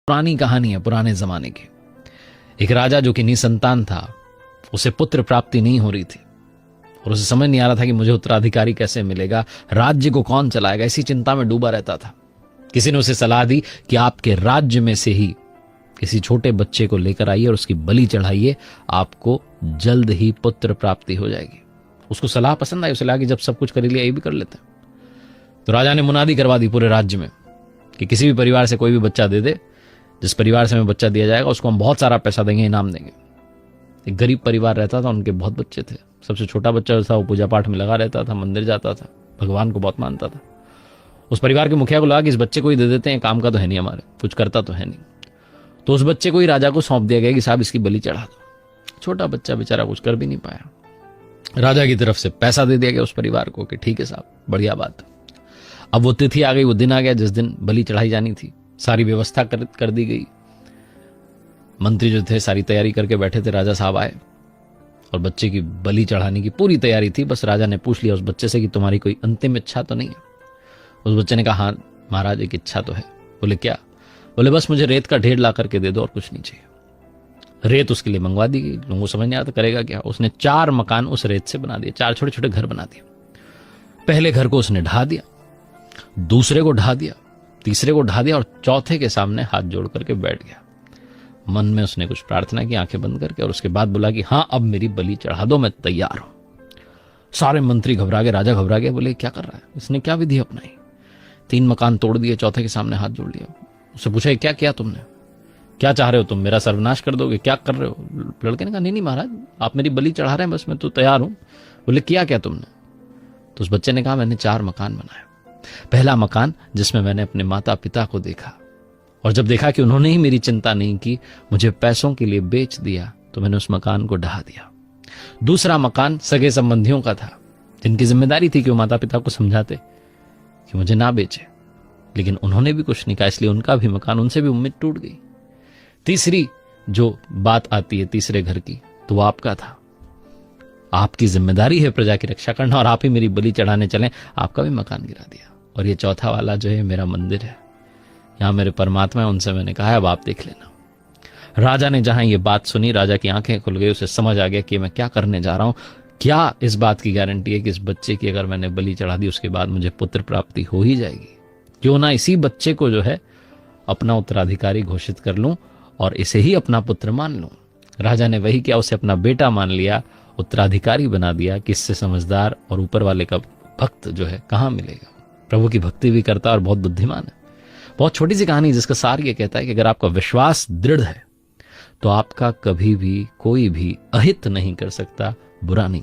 पुरानी कहानी है, पुराने जमाने की। एक राजा जो कि निसंतान था, उसे पुत्र प्राप्ति नहीं हो रही थी और उसे समझ नहीं आ रहा था कि मुझे उत्तराधिकारी कैसे मिलेगा, राज्य को कौन चलाएगा, इसी चिंता में डूबा रहता था। किसी ने उसे सलाह दी कि आपके राज्य में से ही किसी छोटे बच्चे को लेकर आइए और उसकी बलि चढ़ाइए, आपको जल्द ही पुत्र प्राप्ति हो जाएगी। उसको सलाह पसंद आई, उसे लगा कि जब सब कुछ कर लिया ये भी कर लेते हैं। तो राजा ने मुनादी करवा दी पूरे राज्य में कि किसी भी परिवार से कोई भी बच्चा दे दे, जिस परिवार से हमें बच्चा दिया जाएगा उसको हम बहुत सारा पैसा देंगे, इनाम देंगे। एक गरीब परिवार रहता था, उनके बहुत बच्चे थे। सबसे छोटा बच्चा जो था वो पूजा पाठ में लगा रहता था, मंदिर जाता था, भगवान को बहुत मानता था। उस परिवार के मुखिया को लगा कि इस बच्चे को ही दे देते हैं, काम का तो है नहीं, हमारे कुछ करता तो है नहीं। तो उस बच्चे को ही राजा को सौंप दिया गया कि साहब इसकी बलि चढ़ा दो। छोटा बच्चा बेचारा कुछ कर भी नहीं पाया। राजा की तरफ से पैसा दे दिया गया उस परिवार को कि ठीक है साहब, बढ़िया बात। अब वो तिथि आ गई, वो दिन आ गया जिस दिन बलि चढ़ाई जानी थी। सारी व्यवस्था कर दी गई। मंत्री जो थे सारी तैयारी करके बैठे थे। राजा साहब आए और बच्चे की बलि चढ़ाने की पूरी तैयारी थी। बस राजा ने पूछ लिया उस बच्चे से कि तुम्हारी कोई अंतिम इच्छा तो नहीं है? उस बच्चे ने कहा हाँ महाराज, एक इच्छा तो है। बोले क्या? बोले बस मुझे रेत का ढेर ला करके दे दो और कुछ नहीं चाहिए। रेत उसके लिए मंगवा दी गई। लोगों को समझ नहीं आता करेगा क्या। उसने 4 मकान उस रेत से बना दिए, 4 छोटे छोटे घर बना दिए। पहले घर को उसने ढा दिया, दूसरे को ढा दिया, तीसरे को ढा दिया और चौथे के सामने हाथ जोड़ करके बैठ गया। मन में उसने कुछ प्रार्थना की आंखें बंद करके, और उसके बाद बोला कि हाँ अब मेरी बलि चढ़ा दो, मैं तैयार हूं। सारे मंत्री घबरा गए, राजा घबरा गया। बोले क्या कर रहा है, इसने क्या विधि अपनाई? 3 मकान तोड़ दिए, चौथे के सामने हाथ जोड़ लिया। उससे पूछा क्या किया तुमने, क्या चाह रहे हो तुम, मेरा सर्वनाश कर दोगे, क्या कर रहे हो? लड़के ने कहा नहीं महाराज, आप मेरी बलि चढ़ा रहे हैं, बस मैं तो तैयार हूं। बोले किया क्या तुमने? तो उस बच्चे ने कहा मैंने 4 मकान बनाए। पहला मकान जिसमें मैंने अपने माता पिता को देखा, और जब देखा कि उन्होंने ही मेरी चिंता नहीं की, मुझे पैसों के लिए बेच दिया, तो मैंने उस मकान को ढहा दिया। दूसरा मकान सगे संबंधियों का था, जिनकी जिम्मेदारी थी कि वो माता पिता को समझाते कि मुझे ना बेचे, लेकिन उन्होंने भी कुछ नहीं कहा, इसलिए उनका भी मकान, उनसे भी उम्मीद टूट गई। तीसरी जो बात आती है तीसरे घर की, तो वो आपका था। आपकी जिम्मेदारी है प्रजा की रक्षा करना और आप ही मेरी बलि चढ़ाने चले, आपका भी मकान गिरा दिया। और ये चौथा वाला जो है मेरा मंदिर है, यहां मेरे परमात्मा है, उनसे मैंने कहा है अब आप देख लेना। राजा ने जहां ये बात सुनी, राजा की आंखें खुल गई, उसे समझ आ गया कि मैं क्या करने जा रहा हूं। क्या इस बात की गारंटी है कि इस बच्चे की अगर मैंने बलि चढ़ा दी उसके बाद मुझे पुत्र प्राप्ति हो ही जाएगी? क्यों ना इसी बच्चे को जो है अपना उत्तराधिकारी घोषित कर लूं और इसे ही अपना पुत्र मान लूं। राजा ने वही किया, उसे अपना बेटा मान लिया, उत्तराधिकारी बना दिया। कि इससे समझदार और ऊपर वाले का भक्त जो है कहां मिलेगा। प्रभु की भक्ति भी करता और बहुत बुद्धिमान है। बहुत छोटी सी कहानी जिसका सार ये कहता है कि अगर आपका विश्वास दृढ़ है तो आपका कभी भी कोई भी अहित नहीं कर सकता, बुरा नहीं